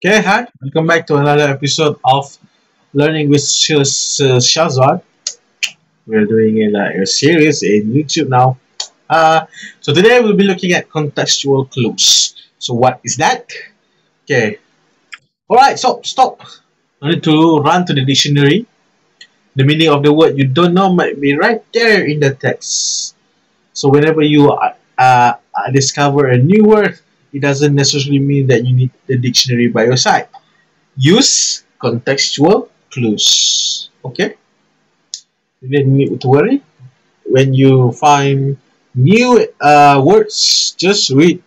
Okay, hi. Welcome back to another episode of Learning with Shazad. We're doing a series in YouTube now. So today we'll be looking at contextual clues. So what is that? Okay. Alright, so stop. I need to run to the dictionary. The meaning of the word you don't know might be right there in the text. So whenever you discover a new word, it doesn't necessarily mean that you need the dictionary by your side. Use contextual clues. Okay? You don't need to worry. When you find new words, just read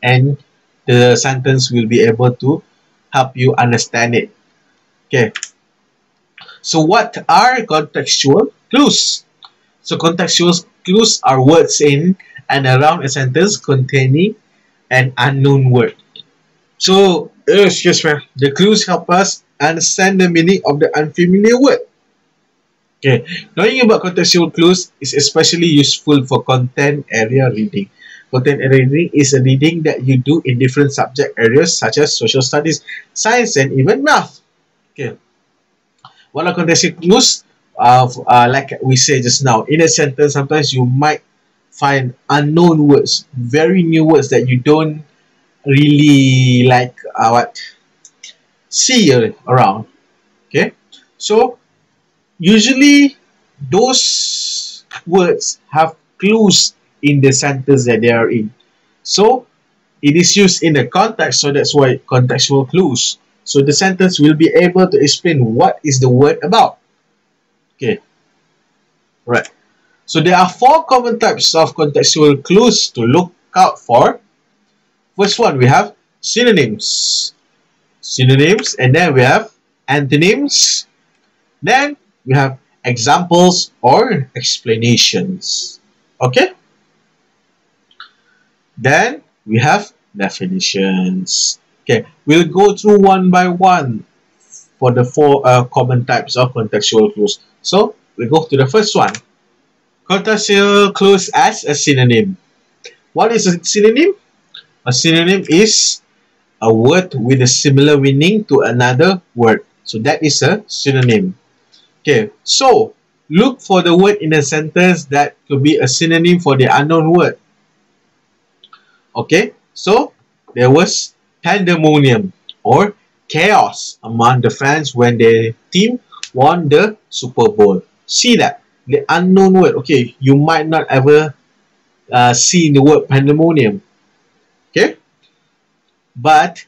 and the sentence will be able to help you understand it. Okay. So what are contextual clues? So contextual clues are words in and around a sentence containing an unknown word. So, excuse me, the clues help us understand the meaning of the unfamiliar word. Okay, knowing about contextual clues is especially useful for content area reading. Content area reading is a reading that you do in different subject areas such as social studies, science, and even math. Okay, what are contextual clues? Like we said just now, in a sentence, sometimes you might find unknown words, very new words that you don't really see around. Okay, so usually those words have clues in the sentence that they are in. So it is used in the context, so that's why contextual clues. So the sentence will be able to explain what is the word about. Okay, right. So there are four common types of contextual clues to look out for. First one, we have synonyms. Synonyms, and then we have antonyms. Then we have examples or explanations. Okay? Then we have definitions. Okay, we'll go through one by one for the four common types of contextual clues. So we go to the first one. Contextual clues as a synonym. What is a synonym? A synonym is a word with a similar meaning to another word. So that is a synonym. Okay, so look for the word in a sentence that could be a synonym for the unknown word. Okay, so there was pandemonium or chaos among the fans when their team won the Super Bowl. See that? The unknown word. Okay, you might not ever see the word pandemonium. Okay, but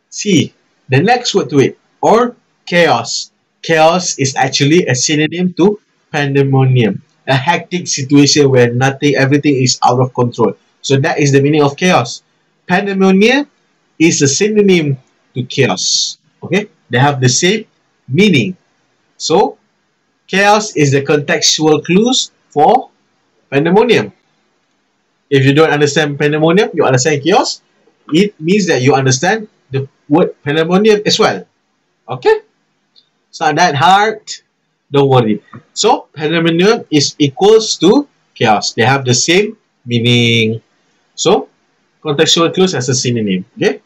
see the next word to it, or chaos. Chaos is actually a synonym to pandemonium, a hectic situation where everything is out of control. So that is the meaning of chaos. Pandemonium is a synonym to chaos. Okay, they have the same meaning. So chaos is the contextual clues for pandemonium. If you don't understand pandemonium, you understand chaos. It means that you understand the word pandemonium as well. Okay? It's not that hard. Don't worry. So, pandemonium is equals to chaos. They have the same meaning. So, contextual clues as a synonym. Okay?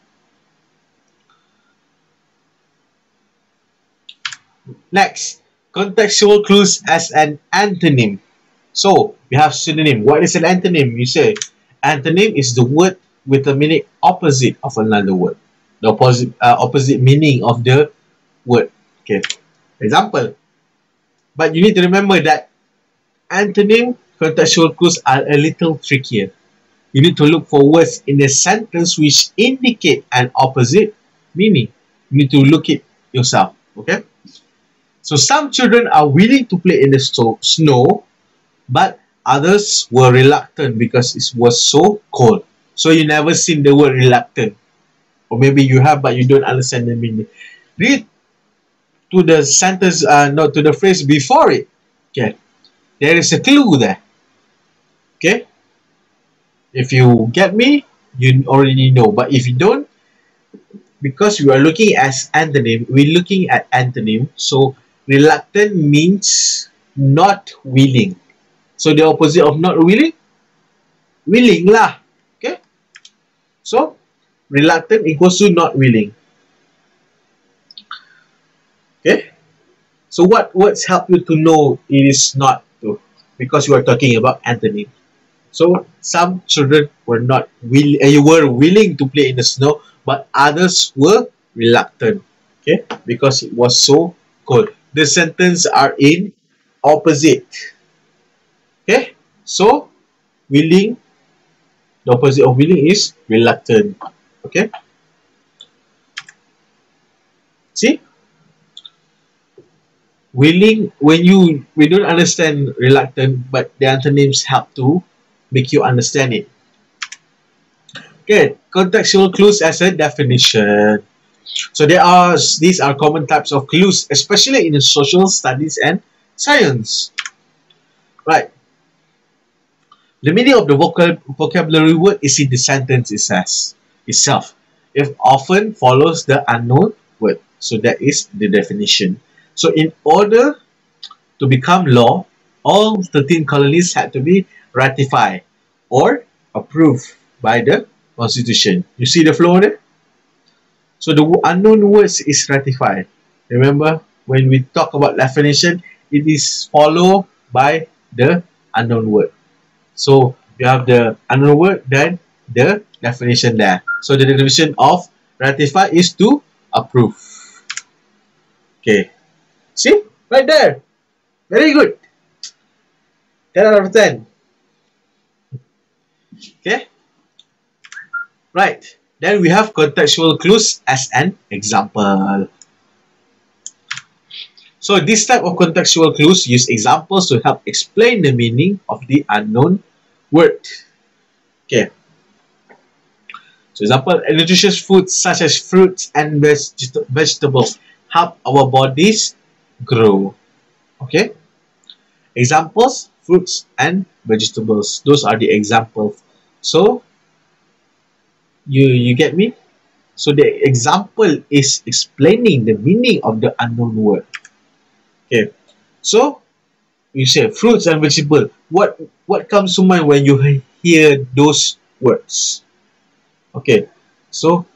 Next, contextual clues as an antonym. So, we have synonym. What is an antonym? You say, antonym is the word with the meaning opposite of another word. The opposite meaning of the word. Okay. Example. But you need to remember that antonym contextual clues are a little trickier. You need to look for words in a sentence which indicate an opposite meaning. You need to look it yourself. Okay. So some children are willing to play in the snow, but others were reluctant because it was so cold. So you never seen the word reluctant. Or maybe you have, but you don't understand the meaning. Read to the sentence, not to the phrase before it. Okay. There is a clue there. Okay. If you get me, you already know. But if you don't, because we are looking at antonym, we're looking at antonym. So reluctant means not willing. So the opposite of not willing, willing lah. Okay. So reluctant equals to not willing. Okay. So what words help you to know it is not true? Because you are talking about antonym. So some children were willing to play in the snow, but others were reluctant. Okay, because it was so cold. The sentence are in opposite. Okay, so willing, the opposite of willing is reluctant. Okay, see, willing, we don't understand reluctant, but the antonyms help to make you understand it. Okay, contextual clues as a definition. So these are common types of clues, especially in social studies and science. Right. The meaning of the vocabulary word is in the sentence itself. It often follows the unknown word. So that is the definition. So in order to become law, all 13 colonies had to be ratified or approved by the Constitution. You see the flow there? So the unknown words is ratified. Remember, when we talk about definition, it is followed by the unknown word. So you have the unknown word, then the definition there. So the definition of ratify is to approve. Okay. See? Right there. Very good. 10 out of 10. Okay. Right. Then we have contextual clues as an example. So this type of contextual clues use examples to help explain the meaning of the unknown word. Okay. So example, nutritious foods such as fruits and vegetables help our bodies grow. Okay. Examples, fruits and vegetables. Those are the examples. So you get me? So the example is explaining the meaning of the unknown word. Okay. So you say fruits and vegetables. What comes to mind when you hear those words? Okay. So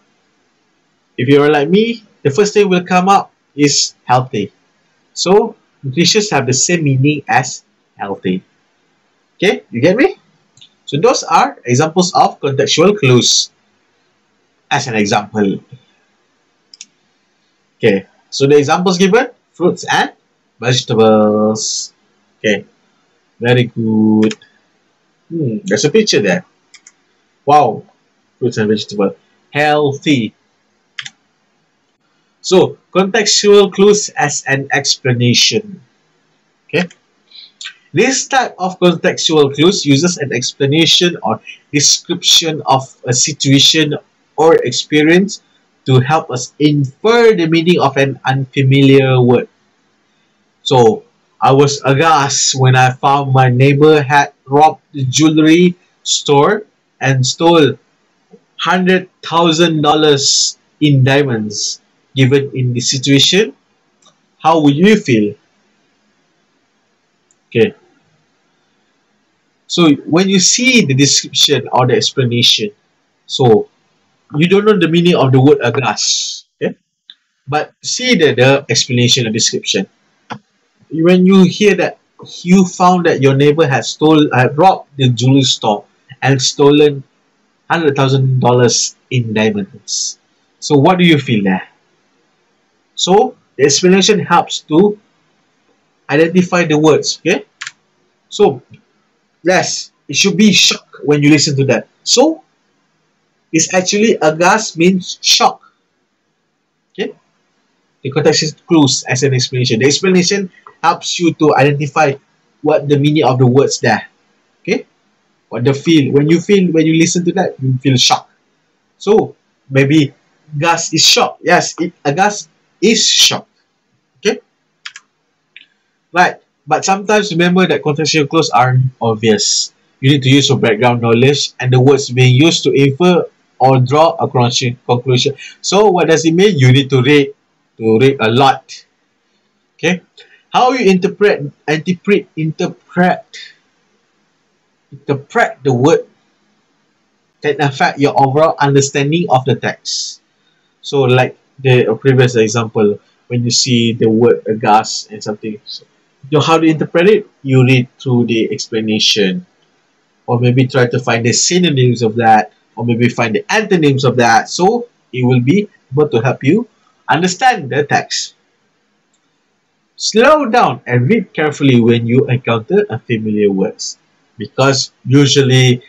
if you're like me, the first thing will come up is healthy. So nutritious have the same meaning as healthy. Okay, you get me? So those are examples of contextual clues. As an example. Okay, so the examples given, fruits and vegetables. Okay, very good. There's a picture there. Wow, fruits and vegetables. Healthy. So, contextual clues as an explanation. Okay. This type of contextual clues uses an explanation or description of a situation or experience to help us infer the meaning of an unfamiliar word. So, I was aghast when I found my neighbor had robbed the jewelry store and stole $100,000 in diamonds. Given in this situation, how would you feel? Okay. So, when you see the description or the explanation, so you don't know the meaning of the word aghast, okay? But see the explanation or description. When you hear that you found that your neighbor had robbed the jewelry store and stolen $100,000 in diamonds. So what do you feel there? So the explanation helps to identify the words, okay? So yes, it should be shock when you listen to that. So it's actually aghast means shock. Okay? The contextual clues as an explanation. The explanation helps you to identify what the meaning of the words there. Okay? What the feel. When you listen to that, you feel shock. So maybe aghast is shock. Yes, aghast is shock. Okay? Right. But sometimes remember that contextual clues aren't obvious. You need to use your background knowledge and the words being used to infer or draw a conclusion. So what does it mean? You need to read a lot. Okay? How you interpret the word can affect your overall understanding of the text. So like the previous example, when you see the word aghast and something. So, you know how to interpret it? You read through the explanation, or maybe try to find the synonyms of that, or maybe find the antonyms of that. So it will be able to help you understand the text. Slow down and read carefully when you encounter unfamiliar words, because usually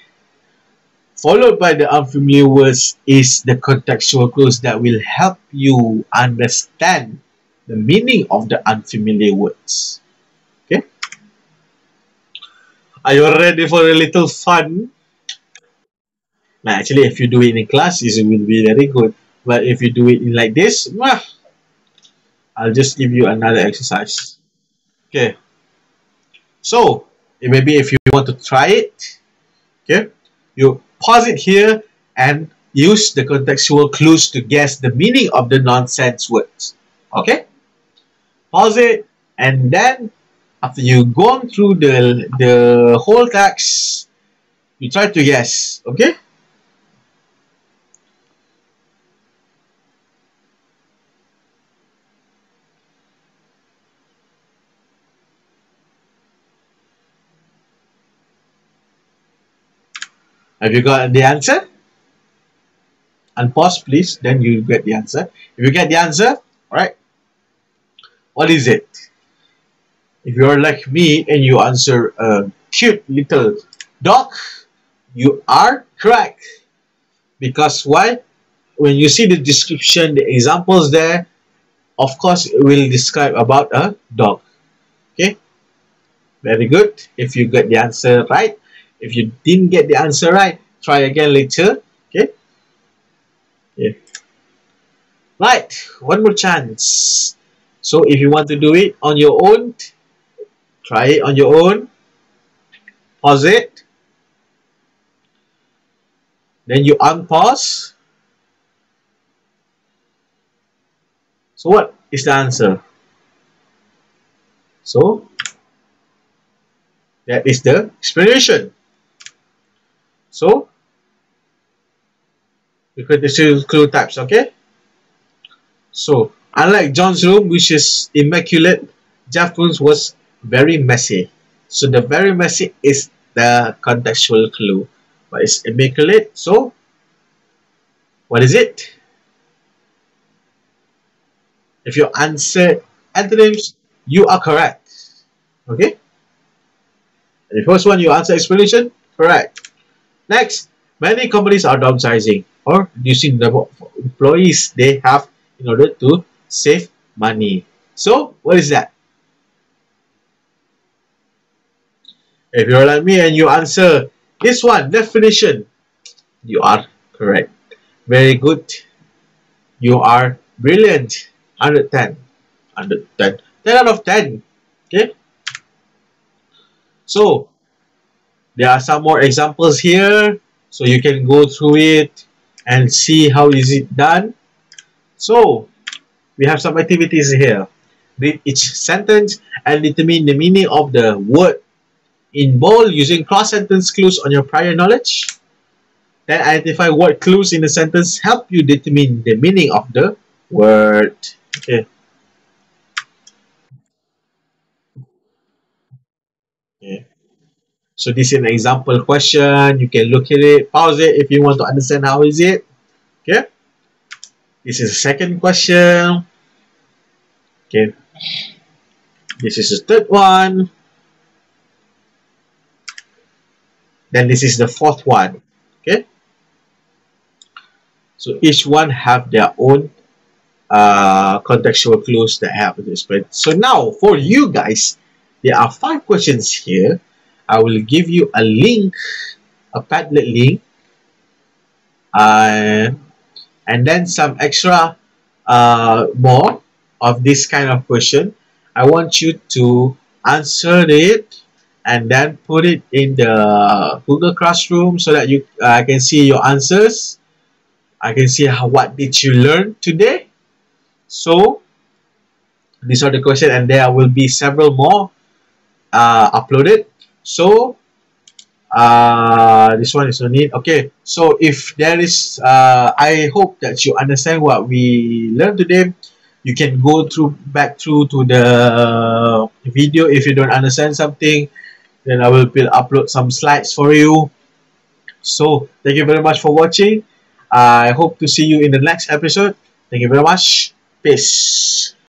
followed by the unfamiliar words is the contextual clues that will help you understand the meaning of the unfamiliar words. Okay? Are you ready for a little fun? Now, actually, if you do it in class, it will be very good. But if you do it in like this, I'll just give you another exercise. Okay. So, maybe if you want to try it, okay, you pause it here and use the contextual clues to guess the meaning of the nonsense words. Okay? Pause it, and then after you've gone through the whole text, you try to guess. Okay? Have you got the answer? Unpause, please. Then you get the answer. If you get the answer, alright. What is it? If you're like me and you answer a cute little dog, you are correct. Because why? When you see the description, the examples there, of course, it will describe about a dog. Okay? Very good. If you got the answer right. If you didn't get the answer right, try again later. Okay? Yeah. Right. One more chance. So if you want to do it on your own, try it on your own. Pause it. Then you unpause. So what is the answer? So that is the explanation. So we could just clue types, okay? So unlike John's room, which is immaculate, Jeff's room was very messy. So the very messy is the contextual clue. But it's immaculate, so what is it? If you answer antonyms, you are correct. Okay? And the first one you answer explanation, correct. Next, many companies are downsizing or reducing the number of employees they have in order to save money. So, what is that? If you're like me and you answer this one, definition, you are correct. Very good. You are brilliant. 110. 110. 10 out of 10. Okay? So, there are some more examples here. So, you can go through it and see how is it done. So, we have some activities here. Read each sentence and determine the meaning of the word in bold using cross-sentence clues on your prior knowledge. Then identify what clues in the sentence help you determine the meaning of the word. Okay. Okay. So this is an example question. You can look at it, pause it if you want to understand how is it. Okay. This is the second question. Okay. This is the third one. Then this is the fourth one. Okay. So each one have their own contextual clues that help with this. So now for you guys, there are 5 questions here. I will give you a link, a Padlet link, and then some extra more of this kind of question. I want you to answer it and then put it in the Google Classroom so that you can see your answers. I can see what did you learn today. So these are the questions, and there will be several more uploaded. So this one is no need. Okay, so if there is I hope that you understand what we learned today. You can go back through to the video if you don't understand something. Then I will upload some slides for you. So thank you very much for watching. I hope to see you in the next episode. Thank you very much. Peace.